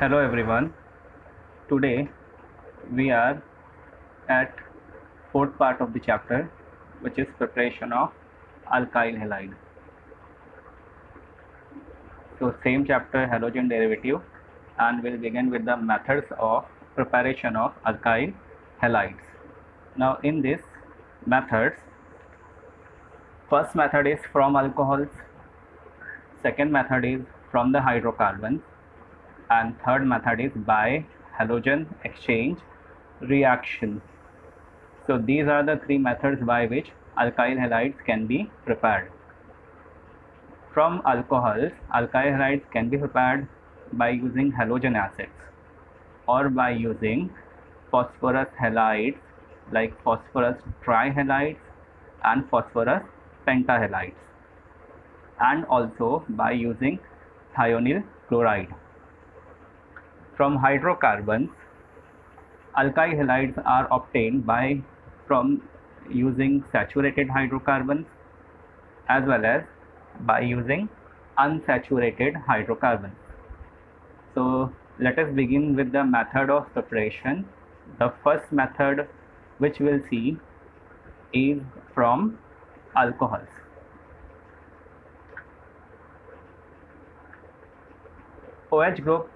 Hello everyone. Today we are at fourth part of the chapter, which is preparation of alkyl halide. So same chapter, halogen derivative, and we'll begin with the methods of preparation of alkyl halides. Now in this methods, first method is from alcohols, second method is from the hydrocarbons, and third method is by halogen exchange reaction. So these are the three methods by which alkyl halides can be prepared. From alcohols, alkyl halides can be prepared by using halogen acids or by using phosphorus halides like phosphorus trihalides and phosphorus pentahalides, and also by using thionyl chloride. From hydrocarbons, alkyl halides are obtained from using saturated hydrocarbons as well as by using unsaturated hydrocarbons. So let us begin with the method of preparation. The first method which we'll see is from alcohols. OH group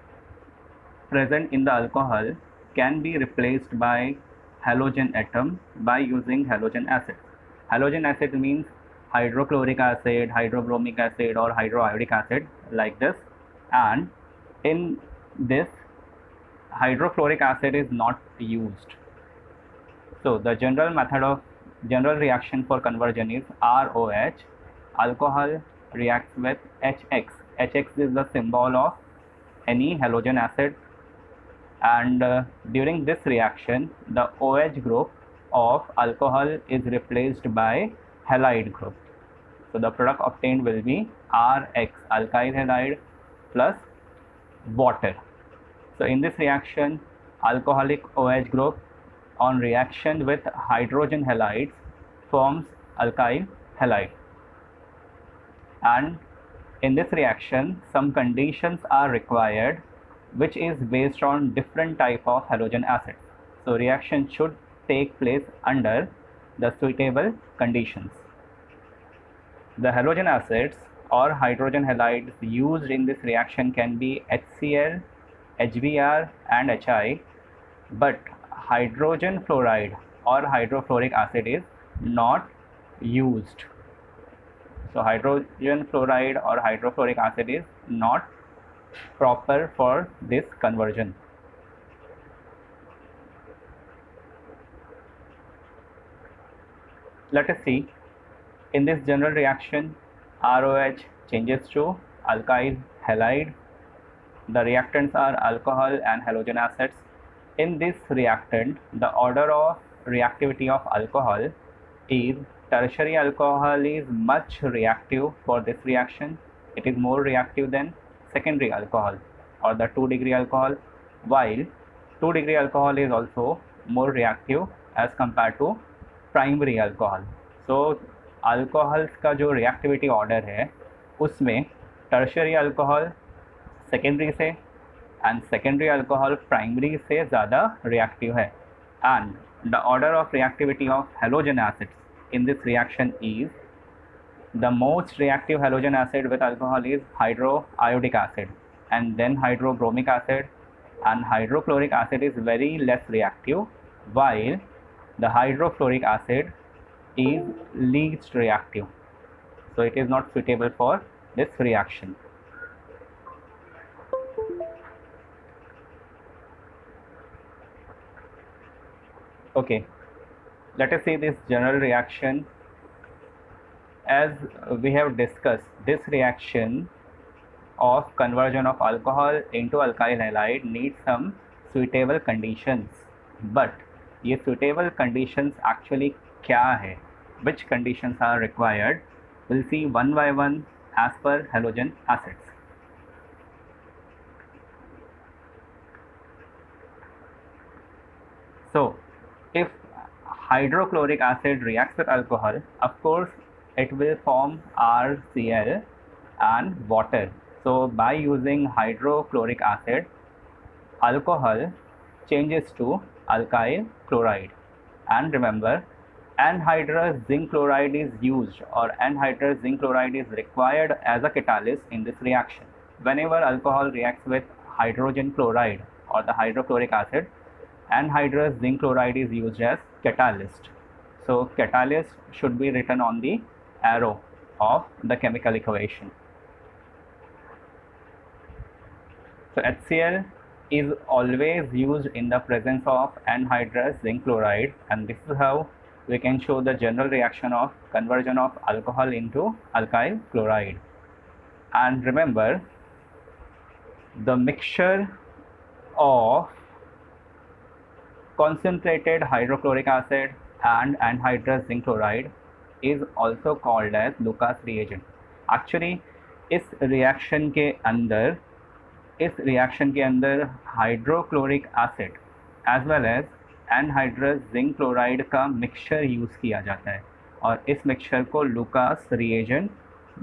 present in the alcohol can be replaced by halogen atom by using halogen acid. Halogen acid means hydrochloric acid, hydrobromic acid, or hydroiodic acid, like this. And in this, hydrofluoric acid is not used. So the general reaction for conversion is ROH. Alcohol reacts with HX. HX is the symbol of any halogen acid, and during this reaction the OH group of alcohol is replaced by halide group. So the product obtained will be RX, alkyl halide, plus water. So in this reaction, alcoholic OH group on reaction with hydrogen halides forms alkyl halide, and in this reaction some conditions are required which is based on different type of halogen acids. So reaction should take place under the suitable conditions. The halogen acids or hydrogen halides used in this reaction can be HCl, HBr and HI, but hydrogen fluoride or hydrofluoric acid is not used. So hydrogen fluoride or hydrofluoric acid is not proper for this conversion. Let us see. In this general reaction, ROH changes to alkyl halide. The reactants are alcohol and halogen acids. In this reactant, the order of reactivity of alcohol is tertiary alcohol is much reactive for this reaction. It is more reactive than secondary alcohol or the 2-degree alcohol, while 2-degree alcohol is also more reactive as compared to primary alcohol. So alcohols का जो reactivity order है उसमें tertiary alcohol secondary से and secondary alcohol primary से ज़्यादा reactive है. And the order of reactivity of halogen acids in this reaction is the most reactive halogen acid with alcohol is hydroiodic acid, and then hydrobromic acid, and hydrochloric acid is very less reactive, while the hydrofluoric acid is least reactive, so it is not suitable for this reaction. Okay, let us see this general reaction. As we have discussed, this reaction of conversion of alcohol into alkyl halide needs some suitable conditions. But ये suitable conditions actually क्या है? Which conditions are required? We'll see one by one as per halogen acids. So if hydrochloric acid reacts with alcohol, of course it will form RCl and water. So by using hydrochloric acid, alcohol changes to alkyl chloride. And remember, anhydrous zinc chloride is used, or anhydrous zinc chloride is required as a catalyst in this reaction. Whenever alcohol reacts with hydrogen chloride or the hydrochloric acid, anhydrous zinc chloride is used as catalyst. So catalyst should be written on the arrow of the chemical equation. So HCl is always used in the presence of anhydrous zinc chloride, and this is how we can show the general reaction of conversion of alcohol into alkyl chloride. And remember, the mixture of concentrated hydrochloric acid and anhydrous zinc chloride is also called as Lucas reagent. Actually इस reaction के अंदर hydrochloric acid as well as anhydrous zinc chloride का mixture use किया जाता है, और इस mixture को लूकास रिएजेंट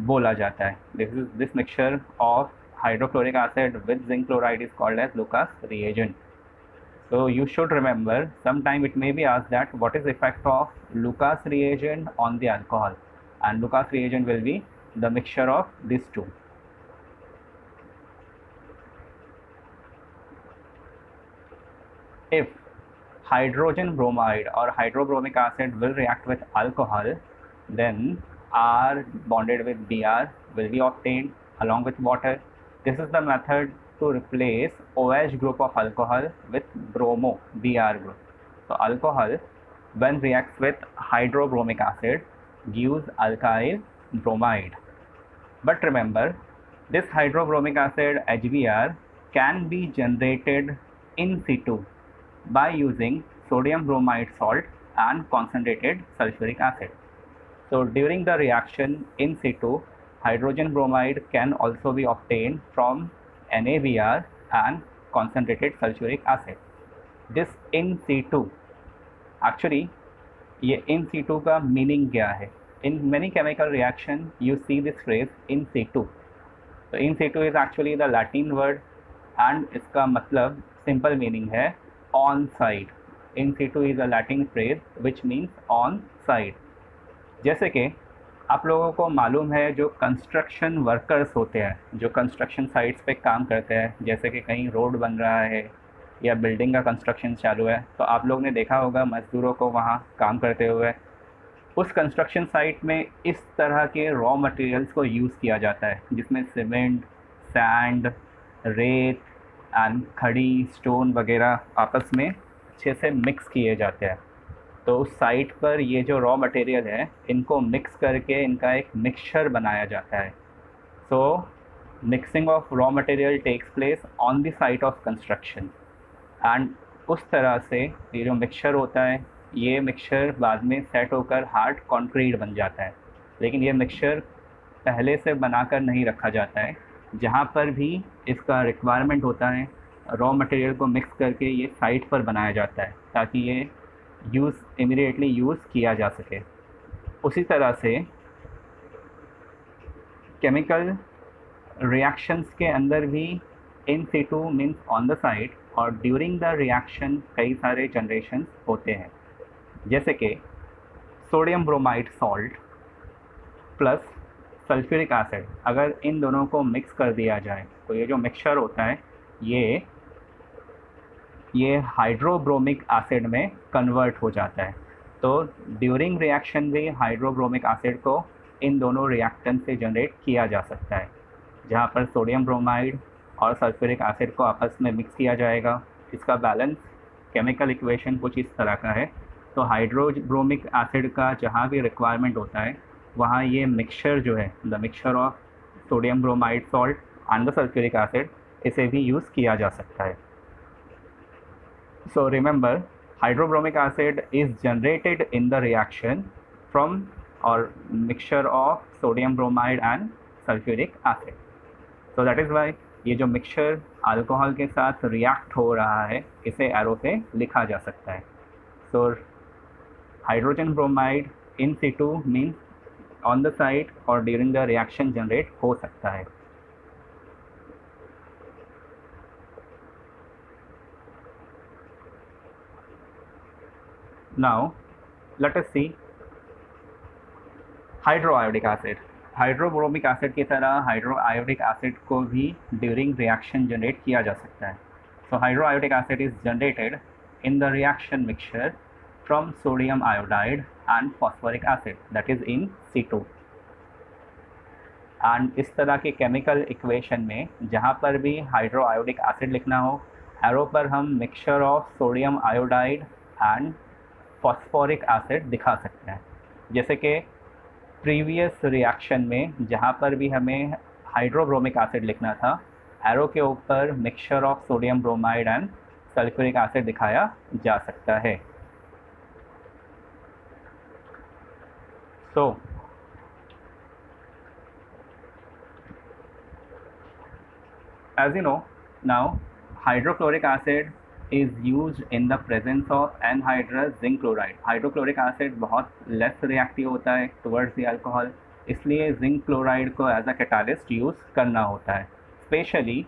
बोला जाता है. This mixture of hydrochloric acid with zinc chloride is called as Lucas reagent. So you should remember, sometime it may be asked that what is the effect of Lucas reagent on the alcohol, and Lucas reagent will be the mixture of these two. If hydrogen bromide or hydrobromic acid will react with alcohol, then R bonded with Br will be obtained along with water. This is the method to replace OH group of alcohol with bromo Br group. So alcohol when reacts with hydrobromic acid gives alkyl bromide. But remember, this hydrobromic acid HBr can be generated in situ by using sodium bromide salt and concentrated sulfuric acid. So during the reaction in situ, hydrogen bromide can also be obtained from NaBr and concentrated sulfuric acid. This in situ, actually ये in situ का meaning क्या है? In many chemical reaction you see this phrase in situ. So in situ is actually the Latin word and इसका मतलब simple meaning है on site. In situ is a Latin phrase which means on site. जैसे कि आप लोगों को मालूम है, जो कंस्ट्रक्शन वर्कर्स होते हैं, जो कंस्ट्रक्शन साइट्स पे काम करते हैं, जैसे कि कहीं रोड बन रहा है या बिल्डिंग का कंस्ट्रक्शन चालू है, तो आप लोग ने देखा होगा मज़दूरों को वहाँ काम करते हुए. उस कंस्ट्रक्शन साइट में इस तरह के रॉ मटेरियल्स को यूज़ किया जाता है, जिसमें सीमेंट, सैंड, रेत एंड खड़ी, स्टोन वगैरह आपस में अच्छे से मिक्स किए जाते हैं. तो उस साइट पर ये जो रॉ मटेरियल है, इनको मिक्स करके इनका एक मिक्सचर बनाया जाता है. So mixing of raw material takes place on the site of construction, and उस तरह से ये जो मिक्सचर होता है, ये मिक्सचर बाद में सेट होकर हार्ड कंक्रीट बन जाता है. लेकिन ये मिक्सचर पहले से बनाकर नहीं रखा जाता है. जहाँ पर भी इसका रिक्वायरमेंट होता है, रॉ मटेरियल को मिक्स करके ये साइट पर बनाया जाता है ताकि ये इमीडिएटली यूज़ किया जा सके. उसी तरह से केमिकल रिएक्शंस के अंदर भी in situ means on the site, और ड्यूरिंग द रिएक्शन कई सारे जनरेशंस होते हैं, जैसे कि sodium bromide salt plus sulphuric acid. अगर इन दोनों को मिक्स कर दिया जाए तो ये जो मिक्सचर होता है ये हाइड्रोब्रोमिक एसिड में कन्वर्ट हो जाता है. तो ड्यूरिंग रिएक्शन भी हाइड्रोब्रोमिक एसिड को इन दोनों रिएक्टेंट से जनरेट किया जा सकता है, जहाँ पर सोडियम ब्रोमाइड और सल्फ्यूरिक एसिड को आपस में मिक्स किया जाएगा. इसका बैलेंस केमिकल इक्वेशन कुछ इस तरह का है. तो हाइड्रोब्रोमिक एसिड का जहाँ भी रिक्वायरमेंट होता है, वहाँ ये मिक्सचर जो है, the mixture of sodium bromide salt and the sulphuric acid, इसे भी यूज़ किया जा सकता है. So remember, hydrobromic acid is generated in the reaction from or mixture of sodium bromide and sulfuric acid. So that is why ये जो mixture alcohol के साथ रिएक्ट हो रहा है, इसे एरो से लिखा जा सकता है. So hydrogen bromide in situ means on the site और ड्यूरिंग द रिएक्शन जनरेट हो सकता है. Now let us see hydroiodic acid. Hydrobromic acid की तरह हाइड्रोआयोडिक एसिड को भी ड्यूरिंग रिएक्शन जनरेट किया जा सकता है। So hydroiodic acid is generated in the reaction mixture from sodium iodide and phosphoric acid that is in C2। And इस तरह के केमिकल इक्वेशन में जहाँ पर भी हाइड्रोआयोडिक एसिड लिखना हो, एरो पर हम mixture of sodium iodide and phosphoric acid दिखा सकते हैं। जैसे कि प्रीवियस रिएक्शन में जहाँ पर भी हमें हाइड्रोब्रोमिक एसिड लिखना था, एरो के ऊपर mixture of sodium bromide and sulphuric acid दिखाया जा सकता है। सो as you know, now hydrochloric acid is used in the presence of anhydrous zinc chloride। Hydrochloric acid बहुत लेस रिएक्टिव होता है टुवर्ड्स द अल्कोहल, इसलिए जिंक क्लोराइड को as a catalyst use करना होता है। स्पेशली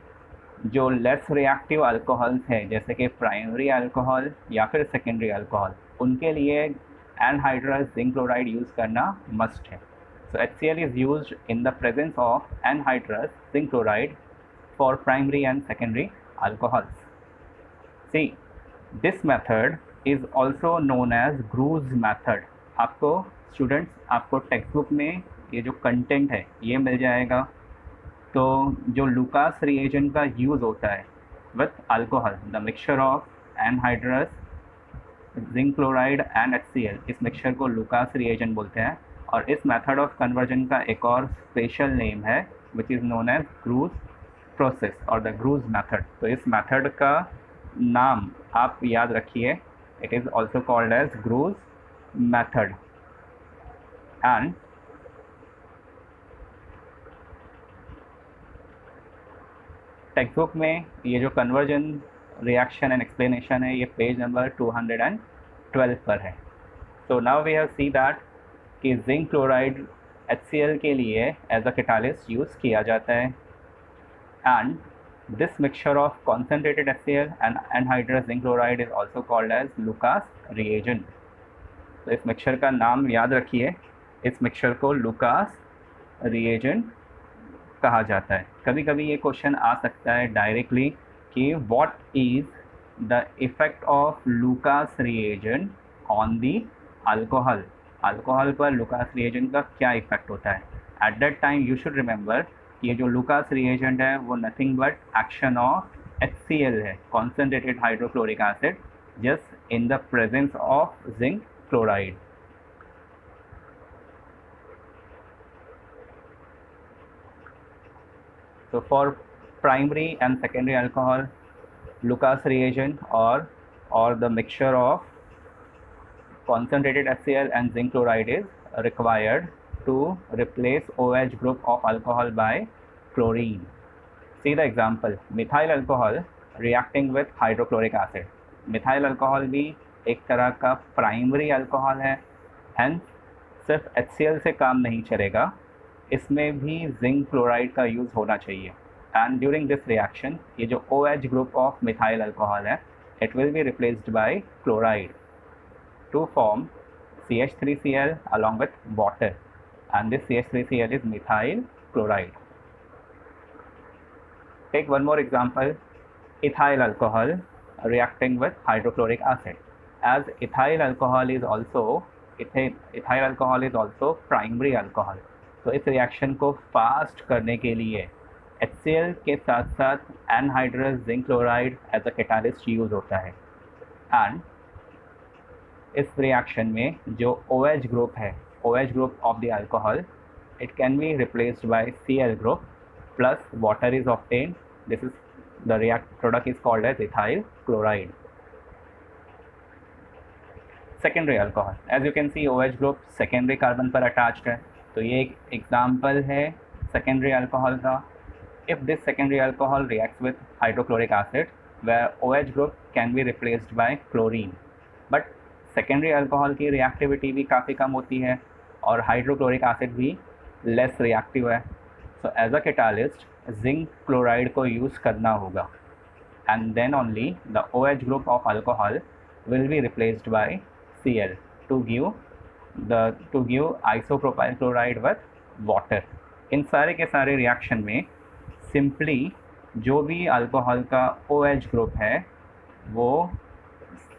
जो लेस रिएक्टिव अल्कोहल्स हैं जैसे कि प्राइमरी अल्कोहल या फिर सेकेंडरी अल्कोहल, उनके लिए एनहाइड्रस जिंक क्लोराइड यूज़ करना मस्ट है। सो HCl is used in the presence of anhydrous zinc chloride for primary and secondary alcohols. See, this method is also known as Grew's method। आपको students, आपको text book में ये जो content है ये मिल जाएगा। तो जो लुकास रिएजेंट का यूज़ होता है with alcohol, the mixture of anhydrous zinc chloride and HCl, इस मिक्सचर को लुकास रिएजेंट बोलते हैं। और इस मेथड ऑफ कन्वर्जन का एक और स्पेशल नेम है which is known as Groves process और द ग्रूज मेथड। तो इस मेथड का नाम आप याद रखिए, it is also called as Groves method. And textbook में ये जो कन्वर्जन रिएक्शन एंड एक्सप्लेनेशन है ये पेज नंबर 212 पर है। तो now we have see that कि जिंक क्लोराइड HCl के लिए एज अ कैटालिस्ट यूज़ किया जाता है। And this mixture of concentrated HCl and anhydrous zinc chloride is also called as Lucas reagent। तो इस मिक्सचर का नाम याद रखिए, इस मिक्सचर को लुकास रिएजेंट कहा जाता है। कभी कभी ये क्वेश्चन आ सकता है डायरेक्टली कि what is the effect of Lucas reagent on the alcohol. Alcohol पर लुकास रिएजेंट का क्या इफेक्ट होता है। At that time you should remember ये जो लुकास रिएजेंट है वो nothing but action of HCl है, concentrated hydrochloric acid, just in the presence of zinc chloride. So for primary and secondary alcohol, Lucas reagent or the mixture of concentrated HCl and zinc chloride is required to replace OH group of alcohol by chlorine। See the example, methyl alcohol reacting with hydrochloric acid। Methyl alcohol भी एक तरह का primary alcohol है, hence सिर्फ HCl से काम नहीं चलेगा, इसमें भी जिंक क्लोराइड का यूज़ होना चाहिए। एंड ड्यूरिंग दिस रिएक्शन ये जो OH group of methyl alcohol है it will be replaced by chloride to form CH3Cl along with water, and this CH3Cl is methyl chloride। Take one more example, ethyl alcohol reacting with hydrochloric acid। As ethyl alcohol is also primary alcohol, तो इस reaction को fast करने के लिए HCl के साथ साथ anhydrous zinc chloride as a catalyst use होता है। एंड इस रिएक्शन में जो OH ग्रुप है, OH group of the alcohol, it can be replaced by Cl group plus water is obtained। This is the product is called as ethyl chloride। Secondary alcohol, as you can see OH group secondary carbon पर attached है, तो ये एक example है secondary alcohol का। If this secondary alcohol reacts with hydrochloric acid where OH group can be replaced by chlorine, but secondary alcohol की reactivity भी काफ़ी कम होती है और हाइड्रोक्लोरिक एसिड भी लेस रिएक्टिव है। So as a catalyst zinc chloride को यूज़ करना होगा, and then only the OH group of alcohol will be replaced by Cl to give isopropyl chloride with water. इन सारे के सारे रिएक्शन में simply जो भी अल्कोहल का OH ग्रुप है वो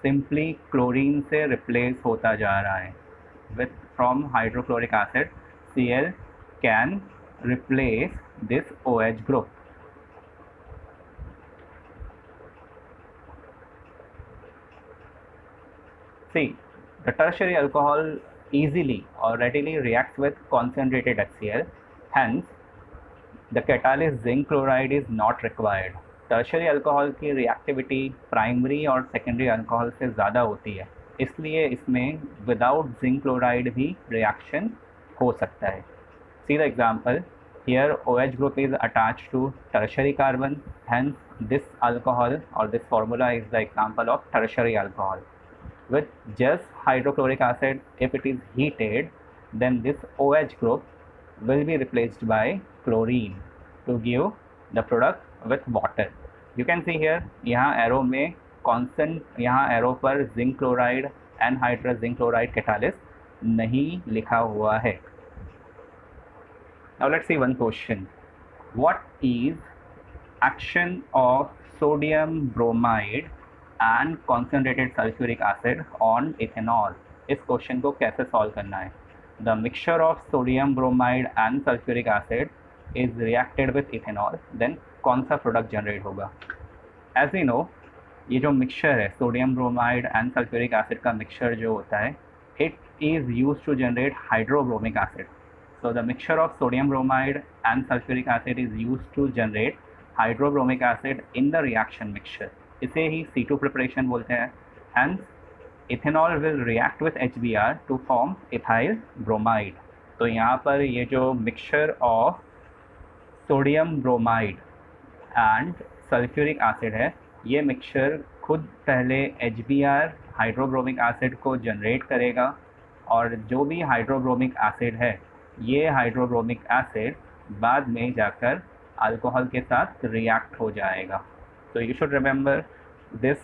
सिंपली क्लोरीन से रिप्लेस होता जा रहा है with from hydrochloric acid. Cl can replace this OH group. See, the tertiary alcohol easily or readily reacts with concentrated HCl. Hence, the catalyst zinc chloride is not required. Tertiary alcohol की reactivity primary और secondary alcohol से ज़्यादा होती है, इसलिए इसमें without zinc chloride भी reaction हो सकता है. See the example, here OH group is attached to tertiary carbon, hence this alcohol or this formula is the example of tertiary alcohol. With just hydrochloric acid, if it is heated, then this OH group will be replaced by chlorine to give the product with water. You can see here, यहाँ arrow में constant, यहाँ arrow पर zinc chloride anhydrous zinc chloride catalyst नहीं लिखा हुआ है. Now let's see one question. What is action of sodium bromide and concentrated sulfuric acid on ethanol? इस question को कैसे सॉल्व करना है? The mixture of sodium bromide and sulfuric acid is reacted with ethanol, then कौन सा product generate होगा? As we know, ये जो मिक्सचर है sodium bromide and sulphuric acid का मिक्सचर जो होता है, it is use to generate hydrobromic acid. So the mixture of sodium bromide and sulphuric acid is use to generate hydrobromic acid in the reaction mixture. इसे ही C2 preparation बोलते हैं. And ethanol will react with HBr to form ethyl bromide. तो यहाँ पर ये जो mixture of sodium bromide and sulphuric acid है, ये मिक्सचर खुद पहले HBr हाइड्रोब्रोमिक एसिड को जनरेट करेगा, और जो भी हाइड्रोब्रोमिक एसिड है, ये हाइड्रोब्रोमिक एसिड बाद में जाकर अल्कोहल के साथ रिएक्ट हो जाएगा. तो you should remember this,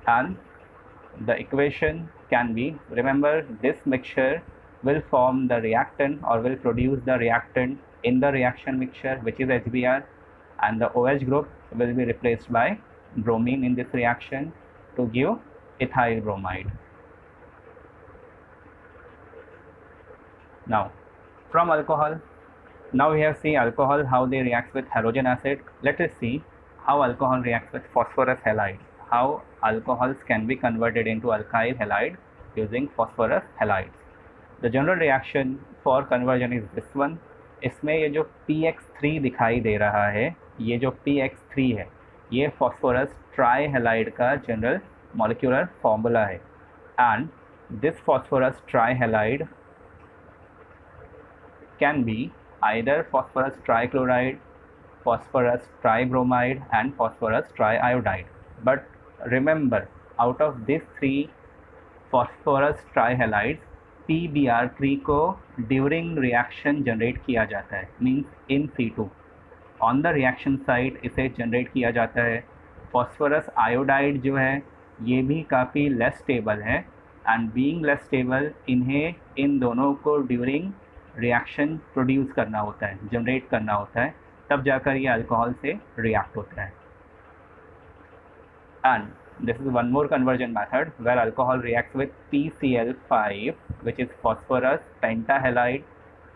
and the equation can be, remember this mixture will form the reactant or will produce the reactant in the reaction mixture, which is HBr, and the OH group will be replaced by bromine in this reaction to give ethyl bromide. Now from alcohol, now we have seen alcohol how they react with halogen acid. Let us see how alcohol reacts with phosphorus halide, how alcohols can be converted into alkyl halide using phosphorus halides. The general reaction for conversion is this one. इसमें ये जो PX3 दिखाई दे रहा है, ये जो PX3 है, ये फॉस्फोरस ट्राईहैलाइड का जनरल मॉलिक्यूलर फॉर्मूला है. And this phosphorus trihalide can be either phosphorus trichloride, phosphorus tribromide and phosphorus triiodide. But remember, out of this 3 phosphorus trihalides, PBr3 को ड्यूरिंग रिएक्शन जनरेट किया जाता है, means in C2 on the reaction side इसे generate किया जाता है. Phosphorus iodide जो है, ये भी काफ़ी लेस स्टेबल है, एंड बीइंग लेस स्टेबल, इन्हें इन दोनों को ड्यूरिंग रिएक्शन प्रोड्यूस करना होता है, जनरेट करना होता है, तब जाकर ये अल्कोहल से रिएक्ट होता है. And this is one more conversion method where alcohol reacts with PCl5, which is phosphorus pentahalide.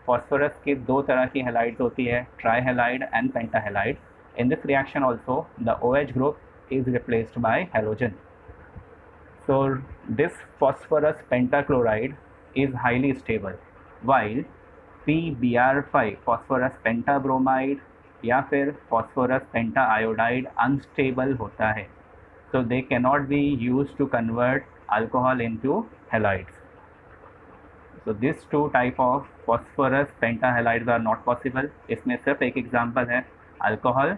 phosphorus की दो तरह की halides होती है, trihalide and pentahalide. In this reaction also the OH group is replaced by halogen. So this phosphorus pentachloride is highly stable, while PBr5 phosphorus pentabromide या फिर phosphorus pentaiodide unstable होता है. So they cannot be used to convert alcohol into halides. So these two type of phosphorus pentahalides are not possible. इसमें सिर्फ एक example है, alcohol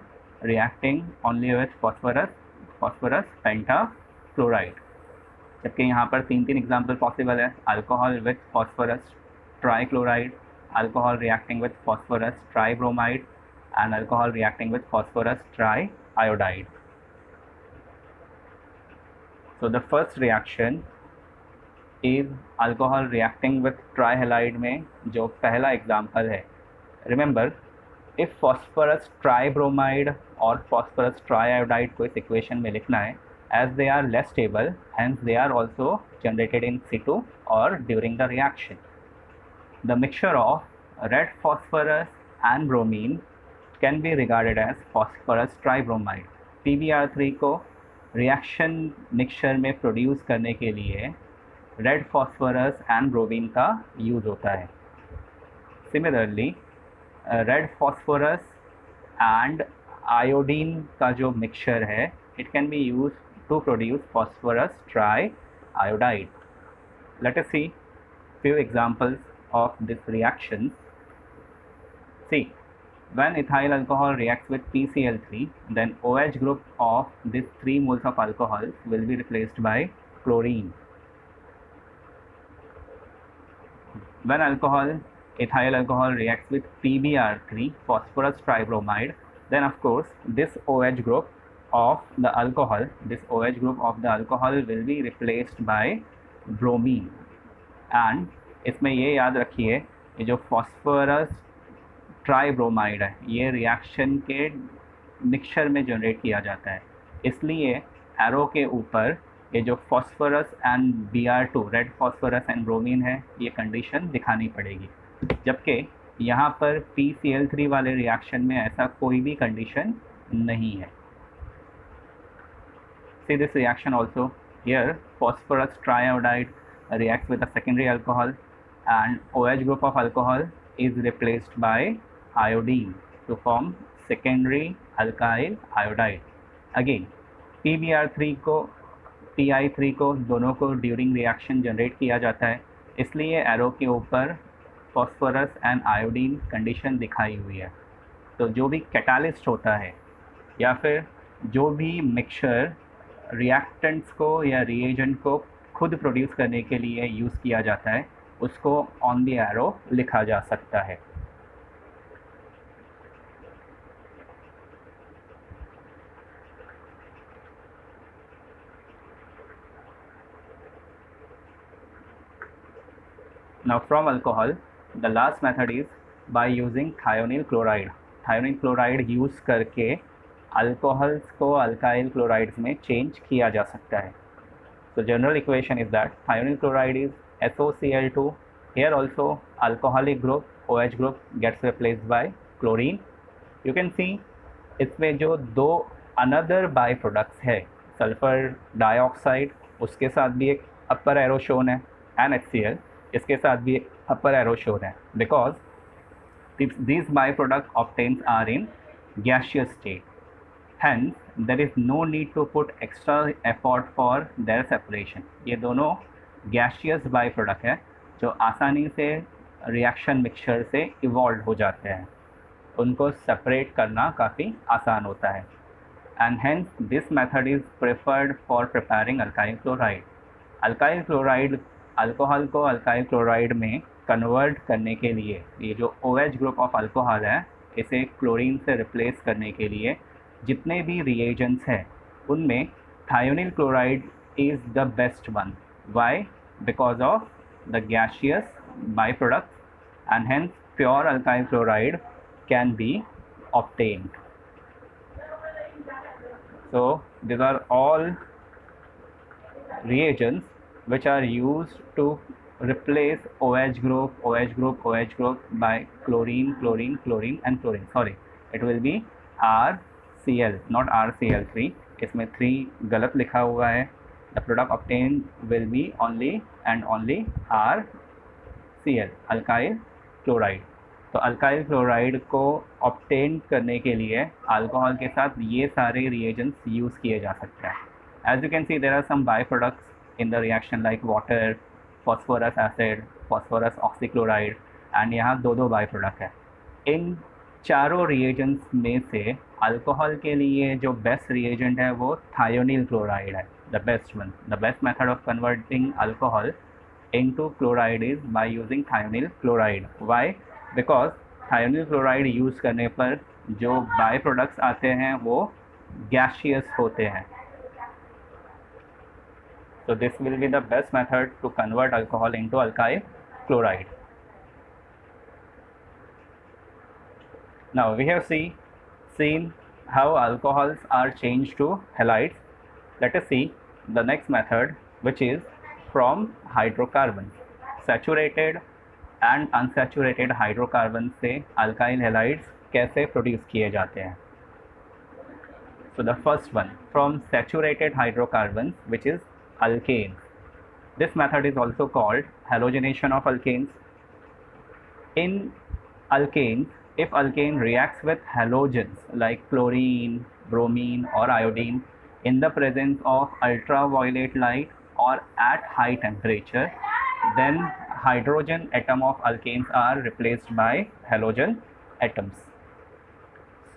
reacting only with phosphorus pentachloride. जबकि यहाँ पर 3 एग्जाम्पल पॉसिबल है, alcohol with phosphorus trichloride, alcohol reacting with phosphorus tribromide, and alcohol reacting with phosphorus triiodide. So the first reaction is alcohol reacting with ट्राइहेलाइड में जो पहला example है, remember if phosphorus tribromide और phosphorus ट्राइआयोडाइड को इस equation में लिखना है, as they are less stable, hence they are also generated in situ or during the reaction. The mixture of red phosphorus and bromine can be regarded as phosphorus tribromide. PbR3 को reaction mixture में produce करने के लिए red phosphorus and bromine का use होता है. Similarly, red phosphorus and iodine का जो mixture है, it can be used to produce phosphorus triiodide. Let us see few examples of this reaction. See, when ethyl alcohol reacts with PCl3, then OH group of these 3 moles of alcohol will be replaced by chlorine. When ethyl alcohol reacts with PbR3, phosphorus tribromide, then of course this OH group of the alcohol will be replaced by bromine. and इसमें ये याद रखिए ये जो phosphorus tribromide है ये reaction के mixture में जनरेट किया जाता है, इसलिए एरो के ऊपर ये जो phosphorus and Br2 red phosphorus and bromine है ये कंडीशन दिखानी पड़ेगी, जबकि यहाँ पर PCl3 वाले रिएक्शन में ऐसा कोई भी कंडीशन नहीं है. See this reaction also. Here phosphorus triiodide reacts with a secondary alcohol and OH group of alcohol is replaced by iodine to form secondary alkyl iodide. Again PbR3 को Pi3 को दोनों को ड्यूरिंग रिएक्शन जनरेट किया जाता है, इसलिए arrow के ऊपर फॉस्फोरस एंड आयोडीन कंडीशन दिखाई हुई है. तो जो भी कैटालिस्ट होता है या फिर जो भी मिक्सचर रिएक्टेंट्स को या रिएजेंट को खुद प्रोड्यूस करने के लिए यूज़ किया जाता है उसको ऑन द एरो लिखा जा सकता है. Now from alcohol, the last method is by using thionyl chloride. Thionyl chloride use करके अल्कोहल्स को अल्काइल क्लोराइड्स में चेंज किया जा सकता है. So general equation is that thionyl chloride is SOCl2. Here also alcoholic group OH group gets replaced by chlorine. You can see इसमें जो दो another by products है सल्फर डाइऑक्साइड, उसके साथ भी एक अपर एरो शोन है, NHCl इसके साथ भी एक अपर एरो शोन है, because these by products obtained are in gaseous state. Hence, there is no need to put extra effort for their separation. ये दोनों gaseous by product है जो आसानी से रिएक्शन मिक्सचर से इवॉल्व हो जाते हैं, उनको सेपरेट करना काफ़ी आसान होता है. And hence this method is preferred for preparing alkyl chloride. Alkyl chloride alcohol को अल्काइल क्लोराइड में कन्वर्ट करने के लिए ये जो OH ग्रुप ऑफ अल्कोहल है इसे क्लोरीन से रिप्लेस करने के लिए जितने भी रिएजेंट्स हैं उनमें thionyl chloride is the best one. Why? Because of the gaseous byproducts, and hence pure alkyl chloride can be obtained. So these are all reagents which are used to replace OH group, OH group, OH group by chlorine, chlorine, chlorine and chlorine. Sorry, it will be RCl, not RCl3. इसमें 3 गलत लिखा हुआ है. The product obtained will be only and only RCl, alkyl chloride. तो alkyl chloride को obtain करने के लिए अल्कोहल के साथ ये सारे रिएजेंट्स यूज़ किए जा सकते हैं. As you can see, there are some byproducts in the reaction like water, phosphorus acid, phosphorus oxychloride, and यहाँ दो byproduct है. इन चारों रिएजेंट्स में से अल्कोहल के लिए जो बेस्ट रिएजेंट है वो थायोनिल क्लोराइड है, the best one. The best method of converting alcohol into chloride is by using thionyl chloride. Why? Because thionyl chloride use करने पर जो बाय प्रोडक्ट्स आते हैं वो गैसियस होते हैं. So this will be the best method to convert alcohol into alkyl chloride. Now we have seen how alcohols are changed to halides. Let us see the next method, which is from hydrocarbons. Saturated and unsaturated hydrocarbon से alkyl halides कैसे produce किए जाते हैं. So the first one, from saturated hydrocarbons, which is alkanes. This method is also called halogenation of alkanes. In alkanes, if alkane reacts with halogens like chlorine, bromine or iodine in the presence of ultraviolet light or at high temperature, then hydrogen atom of alkanes are replaced by halogen atoms.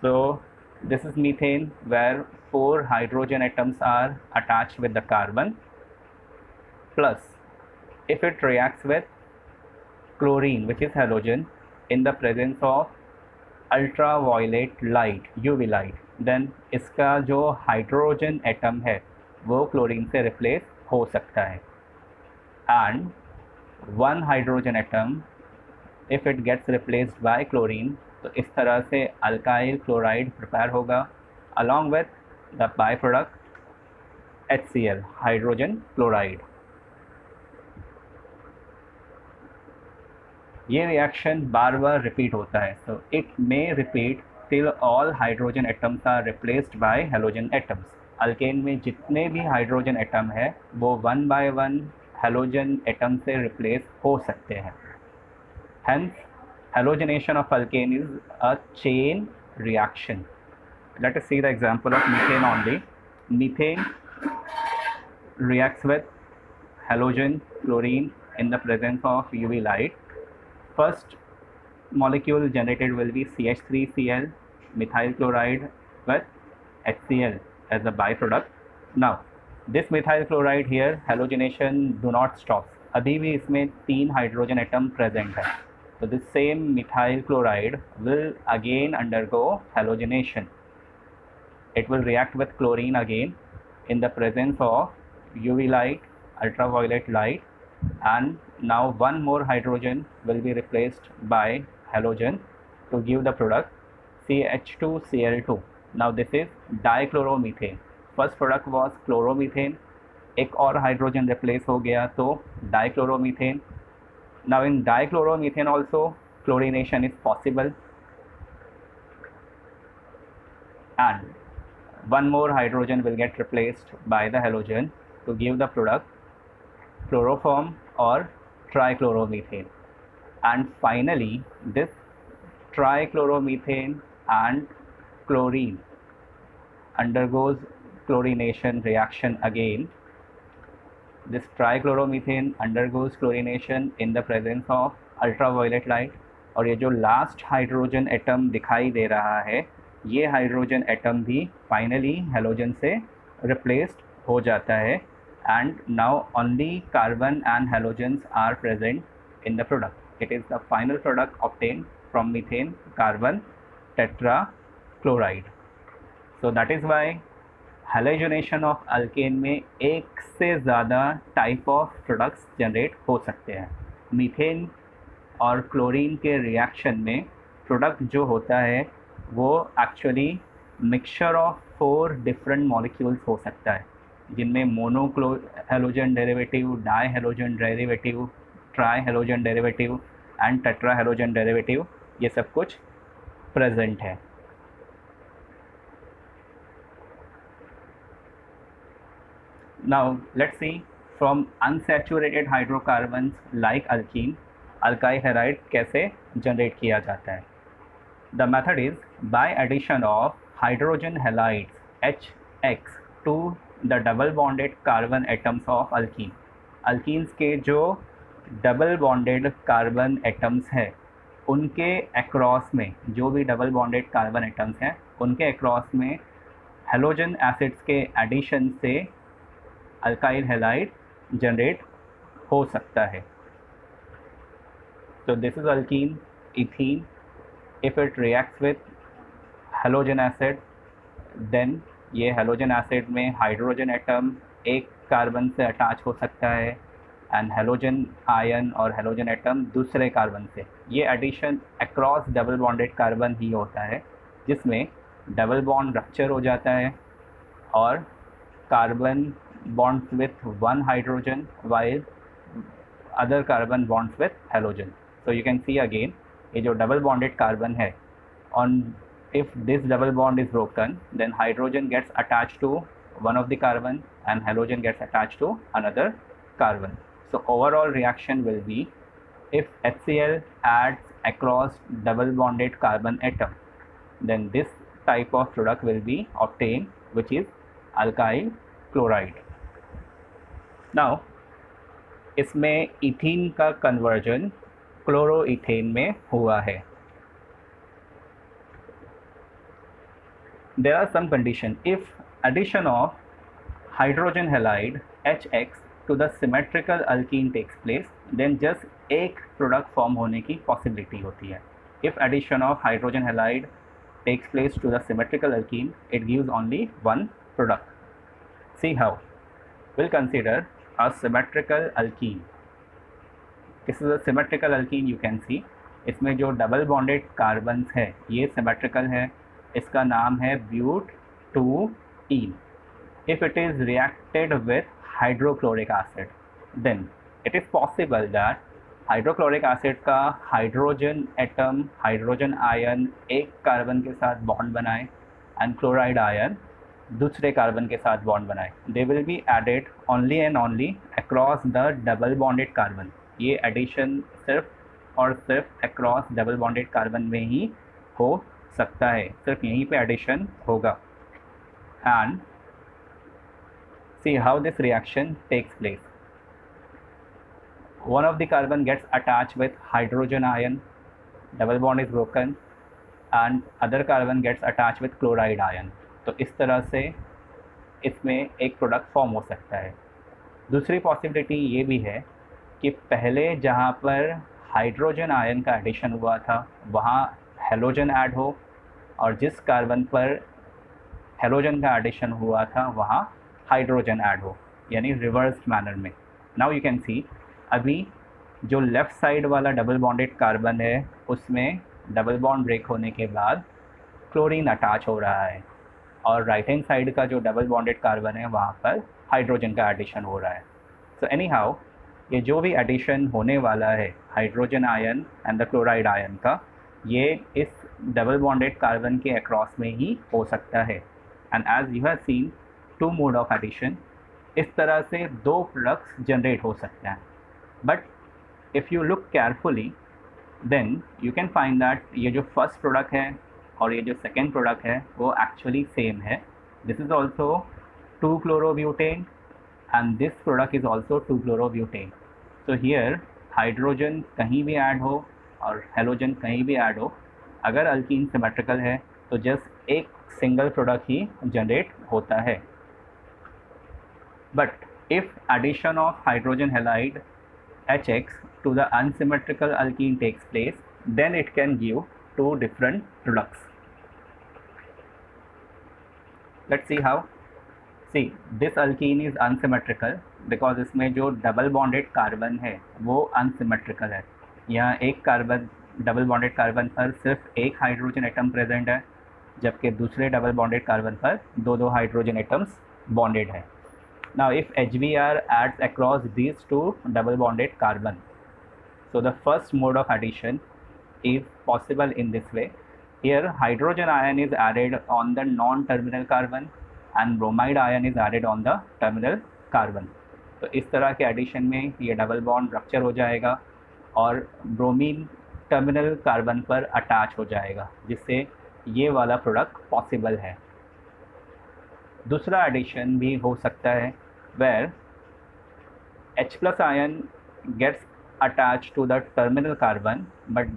So this is methane, where 4 hydrogen atoms are attached with the carbon, plus if it reacts with chlorine, which is halogen, in the presence of ultraviolet light, UV light, then इसका जो hydrogen atom है वो chlorine से replace हो सकता है. And one hydrogen atom, if it gets replaced by chlorine, तो इस तरह से अल्काइल क्लोराइड प्रिपेयर होगा along with the byproduct HCl, hydrogen chloride. ये रिएक्शन बार बार रिपीट होता है. So it may repeat till all hydrogen atoms are replaced by halogen atoms. Alkane में जितने भी हाइड्रोजन एटम है वो 1 by 1 हेलोजन एटम से रिप्लेस हो सकते हैं. Hence halogenation of alkane is a chain reaction. Let us see the example of methane only. Methane reacts with halogen chlorine in the presence of UV light. First molecule generated will be CH3Cl, methyl chloride with HCl as a byproduct. Now this methyl chloride here, halogenation do not stop. अभी भी इसमें 3 hydrogen atom present है. So this same methyl chloride will again undergo halogenation. It will react with chlorine again in the presence of UV light, ultraviolet light, and now one more hydrogen will be replaced by halogen to give the product CH2Cl2. Now this is dichloromethane. First product was chloromethane. एक और hydrogen replace हो गया तो dichloromethane. Now in dichloromethane also chlorination is possible, and one more hydrogen will get replaced by the halogen to give the product chloroform or trichloromethane. And finally this trichloromethane and chlorine undergoes chlorination reaction again. This trichloromethane undergoes chlorination in the presence of ultraviolet light. और ये जो last hydrogen atom दिखाई दे रहा है ये hydrogen atom भी finally halogen से replaced हो जाता है. And now only carbon and halogens are present in the product. It is the final product obtain from methane carbon tetrachloride. So that is why halogenation of alkane में एक से ज़्यादा type of products generate हो सकते हैं. Methane और chlorine के reaction में प्रोडक्ट जो होता है वो actually mixture of 4 different molecules हो सकता है, जिनमें mono halogen derivative, die halogen derivative, try halogen derivative and tetra halogen derivative, ये सब कुछ प्रेजेंट है. Now let's see from unsaturated hydrocarbons like alkene, alkyl halide कैसे जनरेट किया जाता है. The method is by addition of hydrogen halides HX to the double bonded carbon atoms of alkene. Alkenes के जो डबल बॉन्डेड कार्बन एटम्स हैं उनके across में, जो भी डबल बॉन्डेड कार्बन एटम्स हैं उनके अक्रॉस में हेलोजन एसिड्स के एडिशन से अल्काइल हैलाइड जनरेट हो सकता है. So this is alkene, ethene. If it reacts with halogen acid, then ये halogen acid में हाइड्रोजन एटम एक कार्बन से अटैच हो सकता है एंड हेलोजन आयन और हेलोजन एटम दूसरे कार्बन से। ये addition across double bonded carbon ही होता है, जिसमें डबल बॉन्ड रप्चर हो जाता है और carbon bonds with one hydrogen while other carbon bonds with halogen. So you can see again, ये जो डबल बॉन्डेड कार्बन है, on if this double bond is broken, then hydrogen gets attached to one of the carbon and halogen gets attached to another carbon. So overall reaction will be, if HCl adds across double bonded carbon atom, then this type of product will be obtained, which is alkyl chloride. Now इसमें ethene का conversion chloroethane में हुआ है। There are some conditions. If addition of hydrogen halide HX to the symmetrical alkene takes place, then just एक product form होने की possibility होती है। If addition of hydrogen halide takes place to the symmetrical alkene, it gives only one product. See how. We'll consider a symmetrical alkene. This is a symmetrical alkene. You can see इसमें जो double bonded carbons है ये symmetrical है। इसका नाम है ब्यूट 2ene. If it is reacted with hydrochloric acid, then it is possible that hydrochloric acid का hydrogen atom, hydrogen ion एक कार्बन के साथ बॉन्ड बनाए एंड क्लोराइड आयन दूसरे कार्बन के साथ बॉन्ड बनाए। They will be added only and only across the double bonded carbon. ये एडिशन सिर्फ और सिर्फ अक्रॉस डबल बॉन्डेड कार्बन में ही हो सकता है, सिर्फ यहीं पे एडिशन होगा। And see how this reaction takes place. One of the carbon gets attach with hydrogen ion, double bond is broken and other carbon gets attach with chloride ion. तो इस तरह से इसमें एक प्रोडक्ट फॉर्म हो सकता है। दूसरी पॉसिबिलिटी ये भी है कि पहले जहाँ पर हाइड्रोजन आयन का एडिशन हुआ था वहाँ हेलोजन ऐड हो और जिस कार्बन पर हेलोजन का एडिशन हुआ था वहाँ हाइड्रोजन ऐड हो, यानी रिवर्स मैनर में। नाउ यू कैन सी, अभी जो लेफ़्ट साइड वाला डबल बॉन्डेड कार्बन है उसमें डबल बॉन्ड ब्रेक होने के बाद क्लोरीन अटैच हो रहा है और राइट हैंड साइड का जो डबल बॉन्डेड कार्बन है वहाँ पर हाइड्रोजन का एडिशन हो रहा है। सो एनी हाउ, ये जो भी एडिशन होने वाला है hydrogen ion and the chloride ion का, ये इस डबल बॉन्डेड कार्बन के अक्रॉस में ही हो सकता है। And as you have seen, two mode of addition, इस तरह से दो प्रोडक्ट्स जनरेट हो सकते हैं। But if you look carefully then you can find that ये जो फर्स्ट प्रोडक्ट है और ये जो सेकेंड प्रोडक्ट है वो एक्चुअली सेम है। This is also 2-chlorobutane and this product is also 2-chlorobutane। So here hydrogen कहीं भी ऐड हो और हेलोजन कहीं भी ऐड हो, अगर अल्कीन सिमेट्रिकल है तो जस्ट एक सिंगल प्रोडक्ट ही जनरेट होता है। But if addition of hydrogen halide HX to the unsymmetrical alkene takes place, then it can give two different products. Let's see how. See, this alkene is unsymmetrical because इसमें जो double bonded carbon है वो unsymmetrical है। यहाँ एक carbon, double bonded carbon पर सिर्फ एक हाइड्रोजन एटम प्रेजेंट है, जबकि दूसरे डबल बॉन्डेड कार्बन पर दो हाइड्रोजन एटम्स बॉन्डेड है। Now if HBr adds across these two double bonded carbon, so the first mode of addition is possible in this way. Here hydrogen ion is added on the non-terminal carbon and bromide ion is added on the terminal carbon. तो इस तरह के addition में ये double bond rupture हो जाएगा और bromine terminal carbon पर अटैच हो जाएगा, जिससे ये वाला प्रोडक्ट पॉसिबल है। दूसरा एडिशन भी हो सकता है where H plus ion gets attached to the terminal carbon but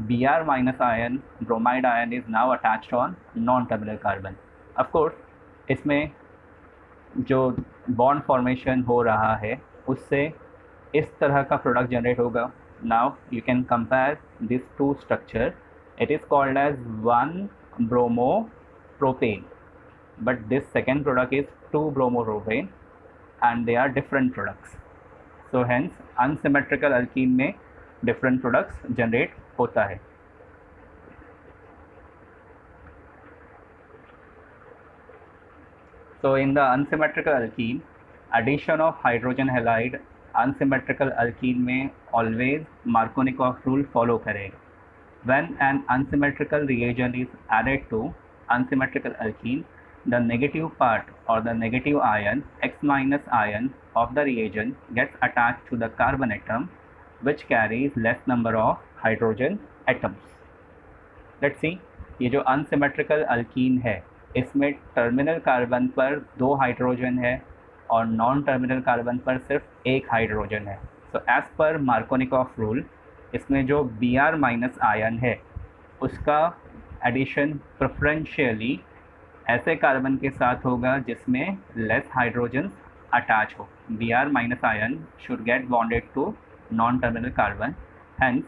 Br minus ion, bromide ion is now attached on non-terminal carbon. Of course इसमें जो बॉन्ड फॉर्मेशन हो रहा है उससे इस तरह का प्रोडक्ट जनरेट होगा। Now you can compare these two structure. It is called as 1-bromopropane, but this second product is 2-bromopropane and they are different products. So hence unsymmetrical alkene में different products generate होता है. So in the unsymmetrical alkene, addition of hydrogen halide unsymmetrical alkene में always Markovnikov rule follow करेगा. When an unsymmetrical reagent is added to unsymmetrical alkene, the negative part or the negative ion X minus ion of the reagent gets attached to the carbon atom which carries less number of hydrogen atoms. Let's see, ये जो unsymmetrical alkene है इसमें terminal carbon पर 2 hydrogen है और non terminal carbon पर सिर्फ 1 hydrogen है. So as per Markovnikov rule इसमें जो Br माइनस आयन है उसका एडिशन प्रेफरेंशियली ऐसे कार्बन के साथ होगा जिसमें लेस हाइड्रोजन अटैच हो. Br minus ion should get bonded to non terminal carbon. Hence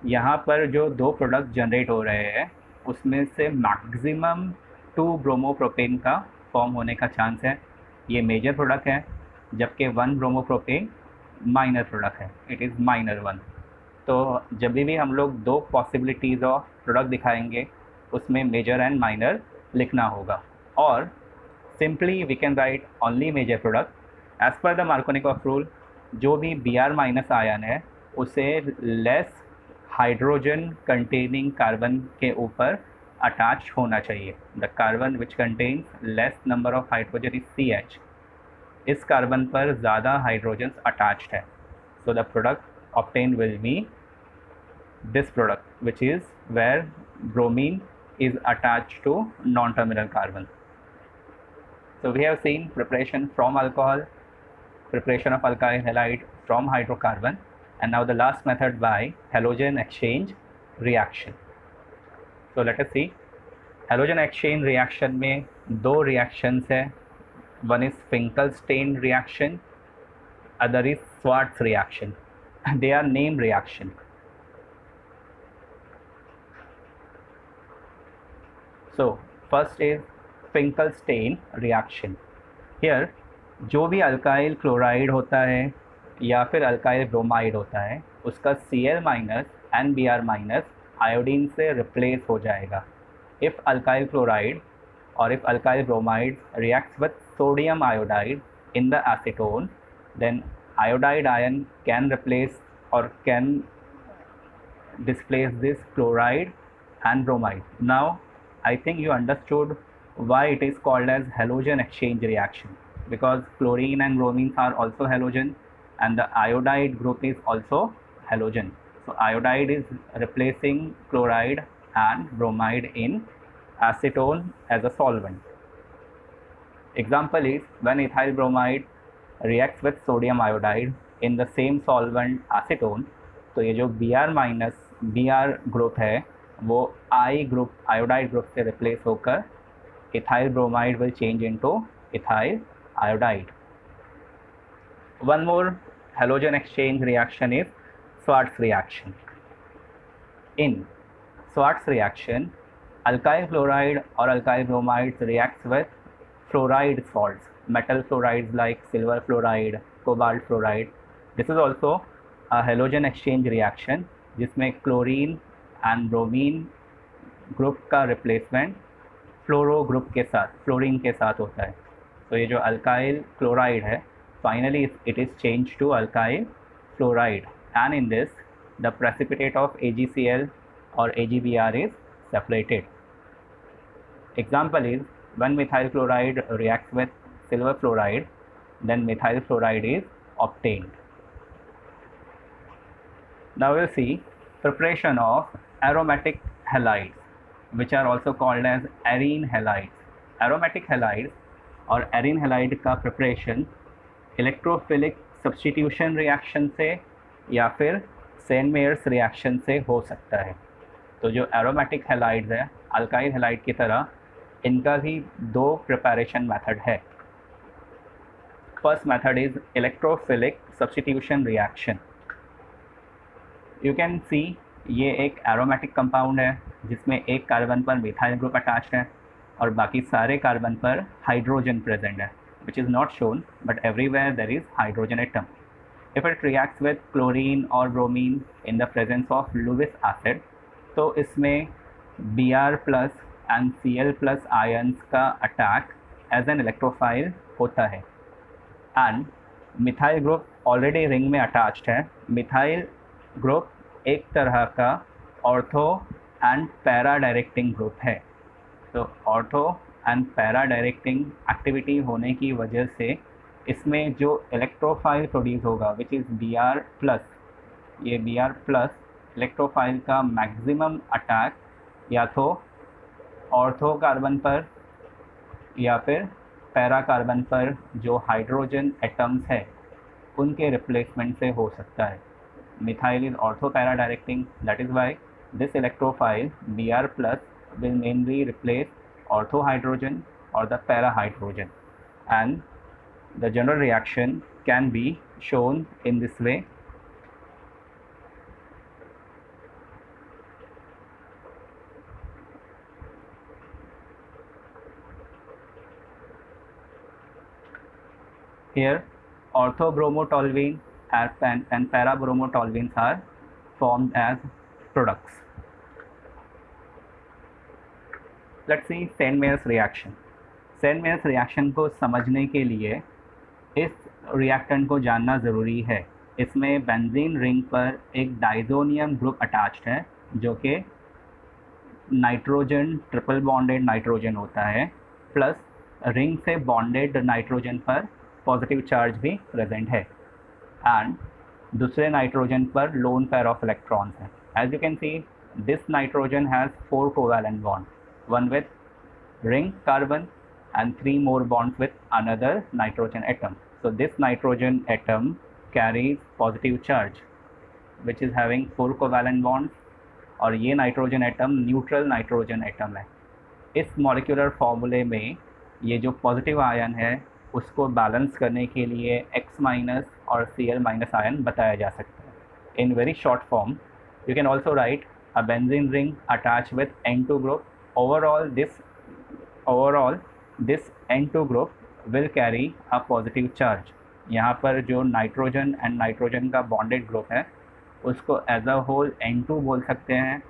यहाँ पर जो 2 प्रोडक्ट जनरेट हो रहे हैं उसमें से मैक्सिमम 2 ब्रोमोप्रोपेन का फॉर्म होने का चांस है. ये मेजर प्रोडक्ट है जबकि 1 ब्रोमोप्रोपेन माइनर प्रोडक्ट है. It is minor 1. तो जब भी हम लोग 2 पॉसिबिलिटीज़ ऑफ प्रोडक्ट दिखाएंगे उसमें मेजर एंड माइनर लिखना होगा. और simply we can write only major product. As per the Markovnikov rule जो भी Br माइनस आयन है उसे लेस हाइड्रोजन कंटेनिंग कार्बन के ऊपर अटैच होना चाहिए. The carbon which contains less number of hydrogen is CH. इस कार्बन पर ज़्यादा हाइड्रोजन अटैच्ड है. So the product obtain will be this product which is where bromine is attached to non-terminal carbon. So we have seen preparation from alcohol, preparation of alkyl halide from hydrocarbon, and now the last method by halogen exchange reaction. So let us see. Halogen exchange reaction में 2 reactions है. One is Finkelstein reaction, other is Schwarz reaction. They are name reaction. So first is Finkelstein reaction. Here जो भी alkyl chloride होता है या फिर alkyl bromide होता है उसका Cl minus and Br minus iodine से रिप्लेस हो जाएगा. इफ़ अल्काइल क्लोराइड और if alkyl bromide reacts with sodium iodide in the acetone, then iodide ion can replace और can displace this chloride and bromide. Now I think you understood why it is called as halogen exchange reaction, because chlorine and bromine are also halogen and the iodide group is also halogen. So iodide is replacing chloride and bromide in acetone as a solvent. Example is when ethyl bromide reacts with sodium iodide in the same solvent acetone, तो ये जो Br minus Br group है वो I group iodide group से replace होकर ethyl bromide will change into ethyl iodide. One more halogen exchange reaction is Schwarz reaction. In Schwarz reaction, alkyl chloride or alkyl bromide reacts with fluoride salts, metal fluorides like silver fluoride, cobalt fluoride. This is also a halogen exchange reaction जिसमें chlorine and bromine group का replacement फ्लोरो group के साथ fluorine के साथ होता है. तो ये जो अल्काइल क्लोराइड है finally it is change to alkyl fluoride and in this the precipitate of AgCl or AgBr is separated. Example is when methyl chloride reacts with silver fluoride, then methyl fluoride is obtained. Now we'll see preparation of aromatic halides, which are also called as arene halides. Aromatic halides और arene halide का preparation electrophilic substitution reaction से या फिर सेन-मेयर्स reaction से हो सकता है. तो जो एरोमेटिक हैलाइड्स है अल्काइल हैलाइड की तरह इनका भी 2 प्रिपरेशन मेथड है. First method is electrophilic substitution reaction. You can सी ये एक एरोमेटिक कंपाउंड है जिसमें एक कार्बन पर मिथाइल ग्रुप अटैच्ड है और बाकी सारे कार्बन पर हाइड्रोजन प्रेजेंट है. which is not shown, but everywhere there is hydrogen atom. If it reacts with chlorine or bromine in the presence of Lewis acid, तो इसमें Br plus and Cl plus ions का attack as an electrophile होता है. And methyl group already ring में attached है. Methyl group एक तरह का ortho and para directing group है. तो ortho and para directing activity होने की वजह से इसमें जो इलेक्ट्रोफाइल प्रोड्यूस होगा विच इज़ Br प्लस, ये Br प्लस इलेक्ट्रोफाइल का मैक्सिमम अटैक या तो ऑर्थो कार्बन पर या फिर पैरा कार्बन पर जो हाइड्रोजन एटम्स है उनके रिप्लेसमेंट से हो सकता है. Methyl is ortho para directing, that is why this electrophile Br plus will mainly replace ortho hydrogen or the para hydrogen, and the general reaction can be shown in this way. Here orthobromotoluene and parabromotoluenes are formed as products. Let's see Sandmeyer's reaction. Sandmeyer's reaction को समझने के लिए इस reactant को जानना ज़रूरी है. इसमें बेंजीन रिंग पर एक डाइजोनियम ग्रुप अटैच्ड है जो कि नाइट्रोजन ट्रिपल बॉन्डेड नाइट्रोजन होता है, प्लस रिंग से बॉन्डेड नाइट्रोजन पर पॉजिटिव चार्ज भी प्रेजेंट है, एंड दूसरे नाइट्रोजन पर लोन पेयर ऑफ इलेक्ट्रॉन्स हैं. As you can see this nitrogen has 4 covalent bond, one with ring carbon and 3 more bonds with another nitrogen atom. So this nitrogen atom carries positive charge which is having 4 covalent bonds, और ये nitrogen atom neutral nitrogen atom है. इस molecular फॉर्मूले में ये जो positive ion है उसको बैलेंस करने के लिए X माइनस और Cl माइनस आयन बताया जा सकता है. In very short form you can also right a benzene ring attach with N2 group. Overall this N2 group will carry a positive charge. यहाँ पर जो नाइट्रोजन एंड नाइट्रोजन का bonded group है उसको एज अ होल N2 बोल सकते हैं.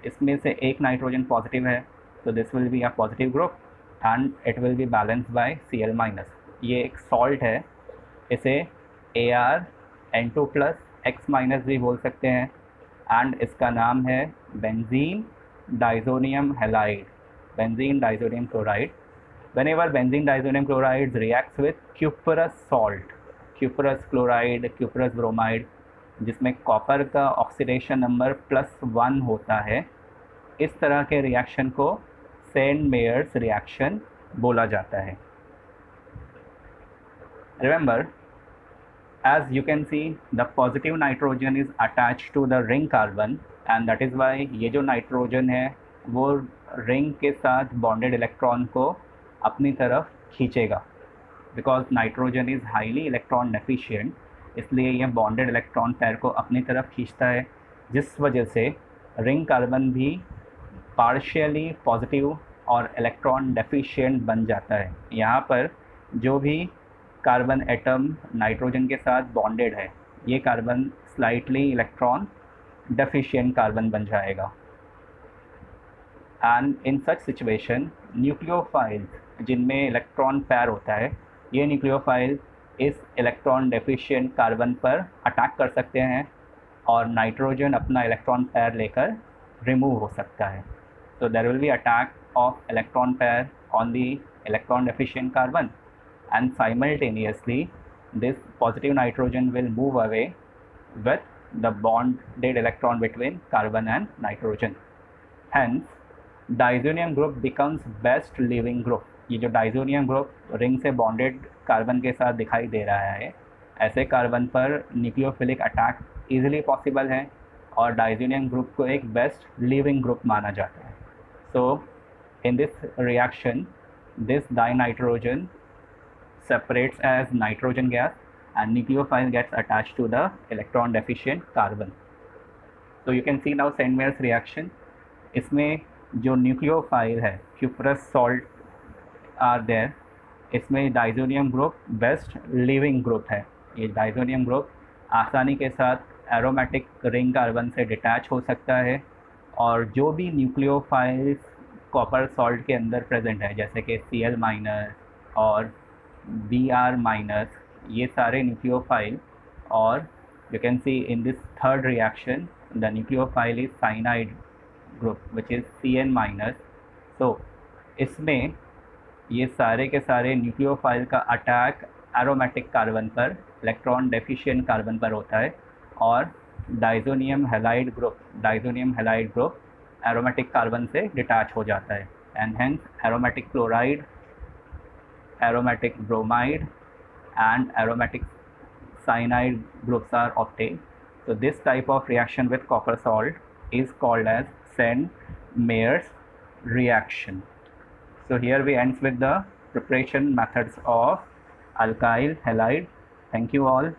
इसमें से एक नाइट्रोजन पॉजिटिव है, तो this will be a positive group and it will be balanced bye Cl minus. ये एक सॉल्ट है, इसे Ar N2 plus X minus भी बोल सकते हैं, एंड इसका नाम है benzene diazonium halide, benzene diazonium chloride. Whenever benzene diazonium chloride reacts with cuprous salt, cuprous chloride, cuprous bromide, जिसमें कॉपर का ऑक्सीडेशन नंबर +1 होता है, इस तरह के रिएक्शन को सैंडमेयर्स रिएक्शन बोला जाता है. Remember, as you can see, the positive nitrogen is attached to the ring carbon, and that is Y ये जो नाइट्रोजन है वो रिंग के साथ बॉन्डेड इलेक्ट्रॉन को अपनी तरफ खींचेगा, because nitrogen is highly electron deficient, इसलिए ये बॉन्डेड इलेक्ट्रॉन पेयर को अपनी तरफ खींचता है, जिस वजह से रिंग कार्बन भी पार्शियली पॉजिटिव और इलेक्ट्रॉन डेफिशिएंट बन जाता है. यहाँ पर जो भी कार्बन एटम नाइट्रोजन के साथ बॉन्डेड है ये carbon slightly electron deficient carbon बन जाएगा. And in such situation nucleophiles जिनमें इलेक्ट्रॉन पेयर होता है, ये न्यूक्लियोफाइल इस इलेक्ट्रॉन डेफिशिएंट कार्बन पर अटैक कर सकते हैं और नाइट्रोजन अपना इलेक्ट्रॉन पेयर लेकर रिमूव हो सकता है. So there will be attack of electron pair on the electron deficient carbon, and simultaneously this positive nitrogen will move away with the bonded electron between carbon and nitrogen. Hence diazonium group becomes best leaving group. ये जो diazonium group ring से bonded carbon के साथ दिखाई दे रहा है, ऐसे carbon पर न्यूक्लियोफिलिक अटैक इजीली पॉसिबल है और डाइजोनियम ग्रुप को एक बेस्ट लिविंग ग्रुप माना जाता है. So in this reaction this dinitrogen separates as nitrogen gas and nucleophile gets attached to the electron deficient carbon. So you can see now Sandmeyer's reaction. इसमें जो nucleophile है, cuprous salt are there, इसमें diazonium group best leaving group है। ये diazonium group आसानी के साथ aromatic ring carbon से डिटैच हो सकता है, और जो भी न्यूक्लियोफाइल्स कॉपर सॉल्ट के अंदर प्रेजेंट है, जैसे कि Cl- और Br-, ये सारे न्यूक्लियोफाइल, और you can see in this third reaction the nucleophile is cyanide group which is Cn-। so इसमें ये सारे के सारे न्यूक्लियोफाइल का अटैक एरोमेटिक कार्बन पर, इलेक्ट्रॉन डेफिशिएंट कार्बन पर होता है, और diazonium halide group aromatic carbon से डिटैच हो जाता है, and hence aromatic chloride, aromatic bromide and aromatic cyanide groups are obtained. So this type of reaction with copper salt is called as Sand-Meyer's reaction. So here we ends with the preparation methods of alkyl halide. Thank you all.